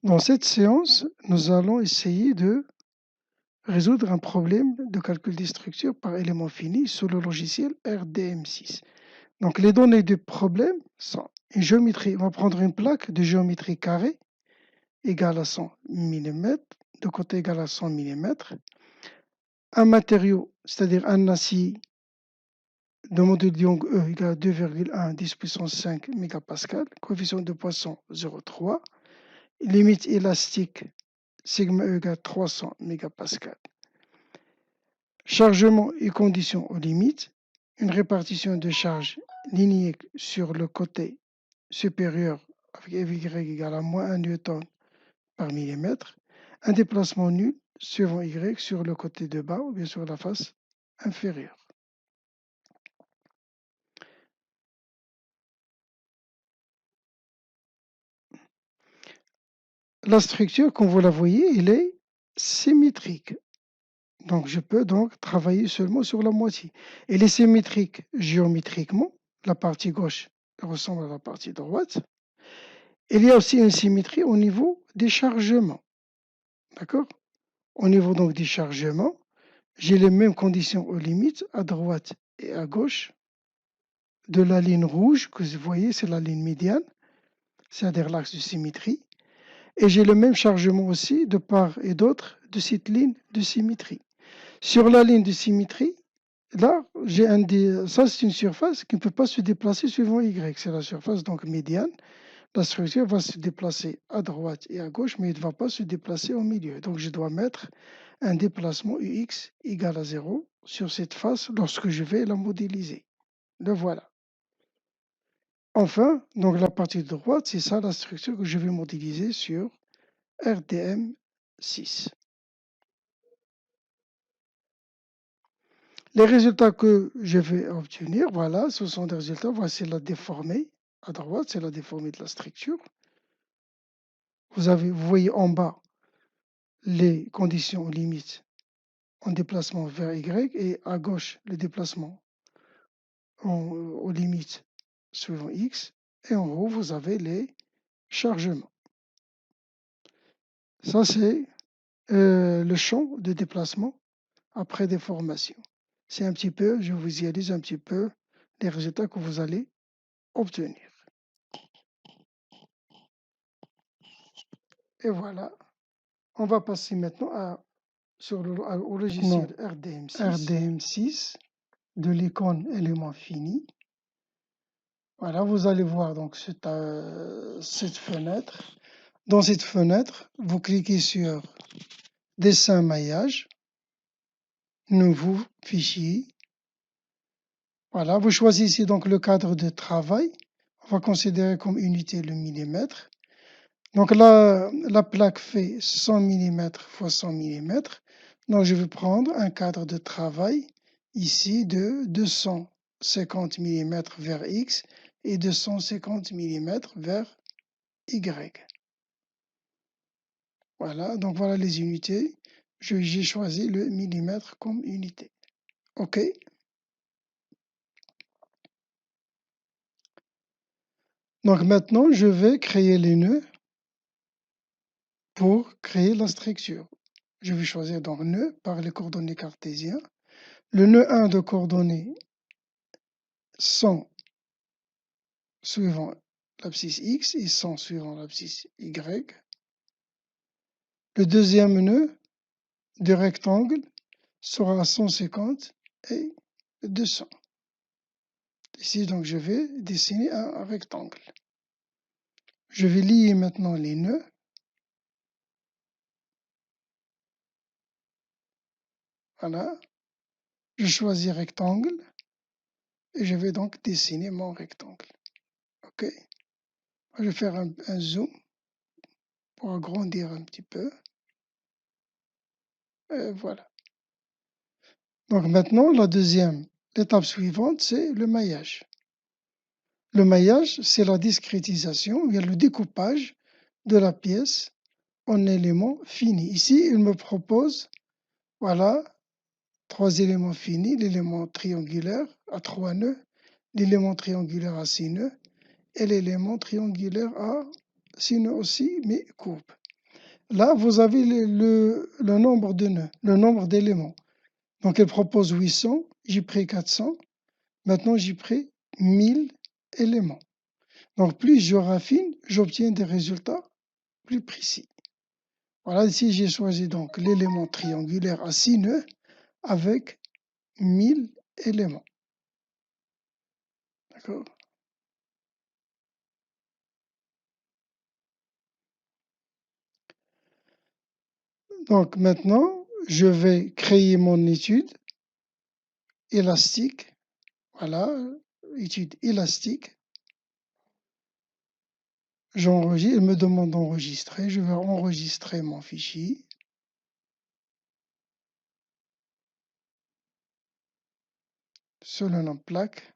Dans cette séance, nous allons essayer de résoudre un problème de calcul des structures par élément fini sur le logiciel RDM6. Donc les données du problème sont une géométrie. On va prendre une plaque de géométrie carrée égale à 100 mm, de côté égal à 100 mm. Un matériau, c'est-à-dire un acier de modèle de Young E égale à 2,1 10 puissance 5 mégapascal, coefficient de Poisson 0,3, limite élastique sigma E égale à 300 mégapascal. Chargement et conditions aux limites, une répartition de charge linéaire sur le côté supérieur avec Fy égale à moins 1 newton par millimètre, un déplacement nul suivant Y sur le côté de bas ou bien sur la face inférieure. La structure, comme vous la voyez, elle est symétrique. Donc je peux donc travailler seulement sur la moitié. Elle est symétrique géométriquement. La partie gauche ressemble à la partie droite. Il y a aussi une symétrie au niveau des chargements. D'accord? Au niveau donc des chargements, j'ai les mêmes conditions aux limites à droite et à gauche de la ligne rouge que vous voyez, c'est la ligne médiane, c'est-à-dire l'axe de symétrie. Et j'ai le même chargement aussi de part et d'autre de cette ligne de symétrie. Sur la ligne de symétrie, là, ça c'est une surface qui ne peut pas se déplacer suivant Y. C'est la surface donc médiane. La structure va se déplacer à droite et à gauche, mais elle ne va pas se déplacer au milieu. Donc je dois mettre un déplacement UX égal à 0 sur cette face lorsque je vais la modéliser. Le voilà. Enfin, donc la partie de droite, c'est ça la structure que je vais modéliser sur RDM6. Les résultats que je vais obtenir, voilà, ce sont des résultats. Voici la déformée. À droite, c'est la déformée de la structure. Vous voyez en bas les conditions limites en déplacement vers Y et à gauche le déplacement aux limites suivant X. Et en haut, vous avez les chargements. Ça, c'est le champ de déplacement après déformation. C'est un petit peu, je vous visualise un petit peu les résultats que vous allez obtenir. Et voilà, on va passer maintenant au logiciel RDM6 de l'icône élément fini. Voilà, vous allez voir donc cette fenêtre. Dans cette fenêtre, vous cliquez sur Dessin maillage, Nouveau fichier. Voilà, vous choisissez donc le cadre de travail. On va considérer comme unité le millimètre. Donc là, la plaque fait 100 mm x 100 mm. Donc je vais prendre un cadre de travail ici de 250 mm vers X et 250 mm vers Y. Voilà, donc voilà les unités. J'ai choisi le millimètre comme unité. OK. Donc maintenant, je vais créer les nœuds pour créer la structure. Je vais choisir donc nœud par les coordonnées cartésiennes. Le nœud 1 de coordonnées 100 suivant l'abscisse X et 100 suivant l'abscisse Y. Le deuxième nœud du rectangle sera 150 et 200. Ici, donc, je vais dessiner un rectangle. Je vais lier maintenant les nœuds. Voilà. Je choisis rectangle et je vais donc dessiner mon rectangle. OK. Je vais faire un zoom pour agrandir un petit peu. Et voilà. Donc maintenant, l'étape suivante, c'est le maillage. Le maillage, c'est la discrétisation, il y a le découpage de la pièce en éléments finis. Ici, il me propose, voilà, 3 éléments finis, l'élément triangulaire à 3 nœuds, l'élément triangulaire à 6 nœuds et l'élément triangulaire à 6 nœuds aussi, mais courbe. Là, vous avez le nombre de nœuds, le nombre d'éléments. Donc, elle propose 800, j'ai pris 400. Maintenant, j'ai pris 1000 éléments. Donc, plus je raffine, j'obtiens des résultats plus précis. Voilà, ici, j'ai choisi donc l'élément triangulaire à 6 nœuds avec 1000 éléments. D'accord? Donc, maintenant, je vais créer mon étude élastique. Voilà, étude élastique. J'enregistre, il me demande d'enregistrer. Je vais enregistrer mon fichier. Sur le nom plaque.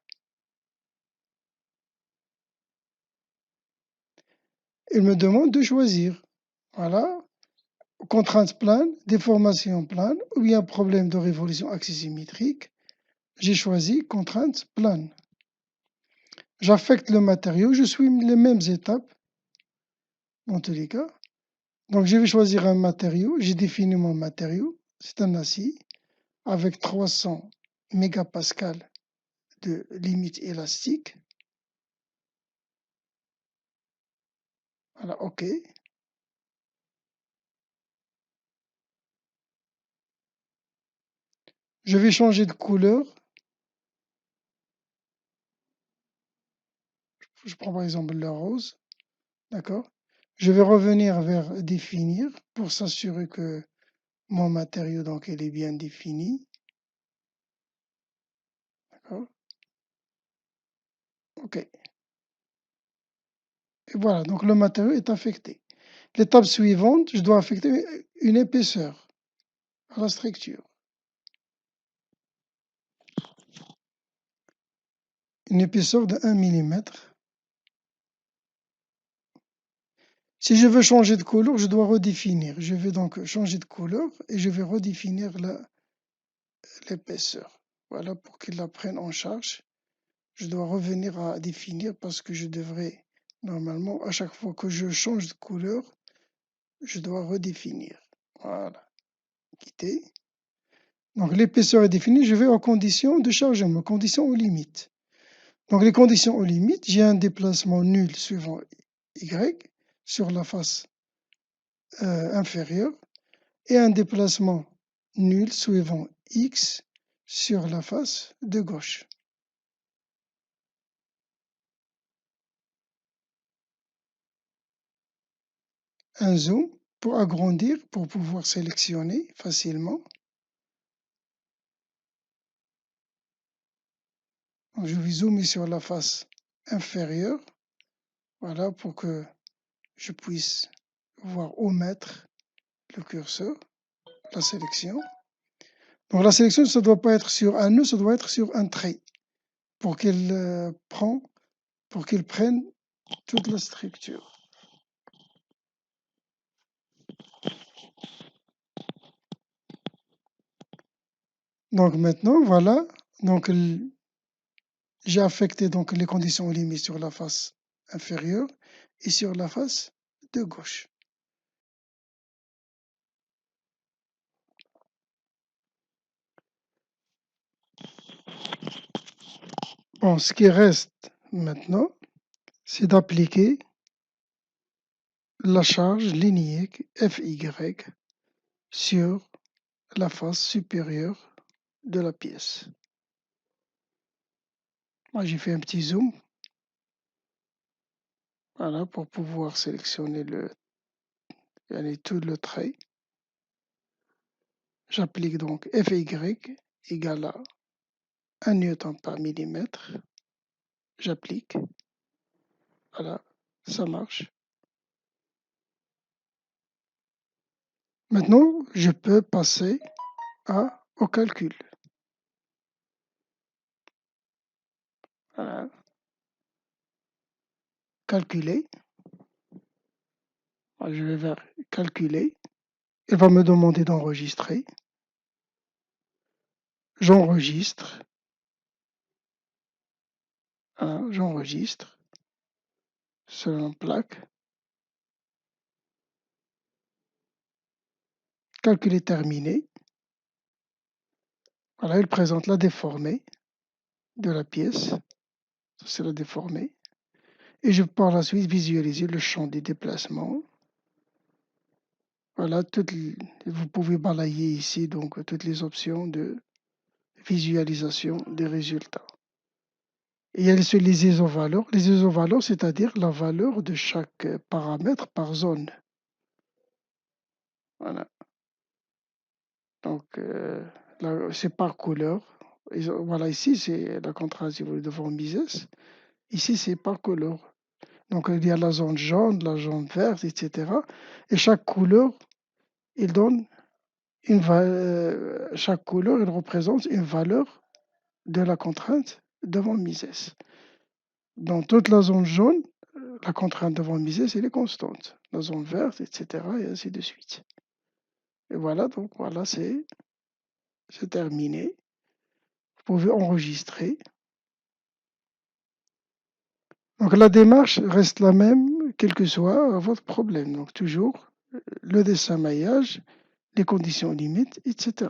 Il me demande de choisir. Voilà, contrainte plane, déformation plane ou bien problème de révolution axissymétrique. J'ai choisi contrainte plane. J'affecte le matériau, je suis les mêmes étapes dans tous les cas. Donc je vais choisir un matériau, j'ai défini mon matériau, c'est un acier avec 300 mégapascales de limite élastique. Voilà, OK. Je vais changer de couleur. Je prends par exemple le rose. D'accord? Je vais revenir vers définir pour s'assurer que mon matériau donc il est bien défini. D'accord? OK. Et voilà, donc le matériau est affecté. L'étape suivante, je dois affecter une épaisseur à la structure. Une épaisseur de 1 millimètre. Si je veux changer de couleur, je dois redéfinir. Je vais donc changer de couleur et je vais redéfinir l'épaisseur. Voilà, pour qu'il la prenne en charge. Je dois revenir à définir parce que je devrais, normalement, à chaque fois que je change de couleur, je dois redéfinir. Voilà, quitter. Donc l'épaisseur est définie, je vais aux conditions de chargement, conditions aux limites. Donc les conditions aux limites, j'ai un déplacement nul suivant Y sur la face inférieure et un déplacement nul suivant X sur la face de gauche. Un zoom pour agrandir, pour pouvoir sélectionner facilement. Donc, je vais zoomer sur la face inférieure, voilà, pour que je puisse voir où mettre le curseur, la sélection. Donc la sélection, ça ne doit pas être sur un nœud, ça doit être sur un trait pour qu'il prenne toute la structure. Donc maintenant, voilà, donc j'ai affecté donc les conditions limites sur la face inférieure et sur la face de gauche. Bon, ce qui reste maintenant, c'est d'appliquer la charge linéaire FY sur la face supérieure de la pièce. Moi, j'ai fait un petit zoom, voilà, pour pouvoir sélectionner tout le trait. J'applique donc FY égale à 1 newton par millimètre. J'applique. Voilà, ça marche. Maintenant, je peux passer au calcul. Voilà. Calculer. Je vais vers calculer. Il va me demander d'enregistrer. J'enregistre. Voilà, j'enregistre selon plaque. calcul est terminé. Voilà, il présente la déformée de la pièce. Ça, c'est la déformée. Et je peux par la suite visualiser le champ des déplacements. Voilà, vous pouvez balayer ici donc toutes les options de visualisation des résultats. Et il y a les isovaleurs. Les isovaleurs, c'est-à-dire la valeur de chaque paramètre par zone. Voilà. Donc, c'est par couleur. Voilà, ici, c'est la contrainte de von Mises. Ici, c'est par couleur. Donc, il y a la zone jaune, la zone verte, etc. Et chaque couleur, il donne chaque couleur, elle représente une valeur de la contrainte de von Mises. Dans toute la zone jaune, la contrainte de von Mises, elle est constante. La zone verte, etc. et ainsi de suite. Et voilà, donc voilà, c'est terminé. Vous pouvez enregistrer. Donc la démarche reste la même, quel que soit votre problème. Donc toujours le dessin maillage, les conditions limites, etc.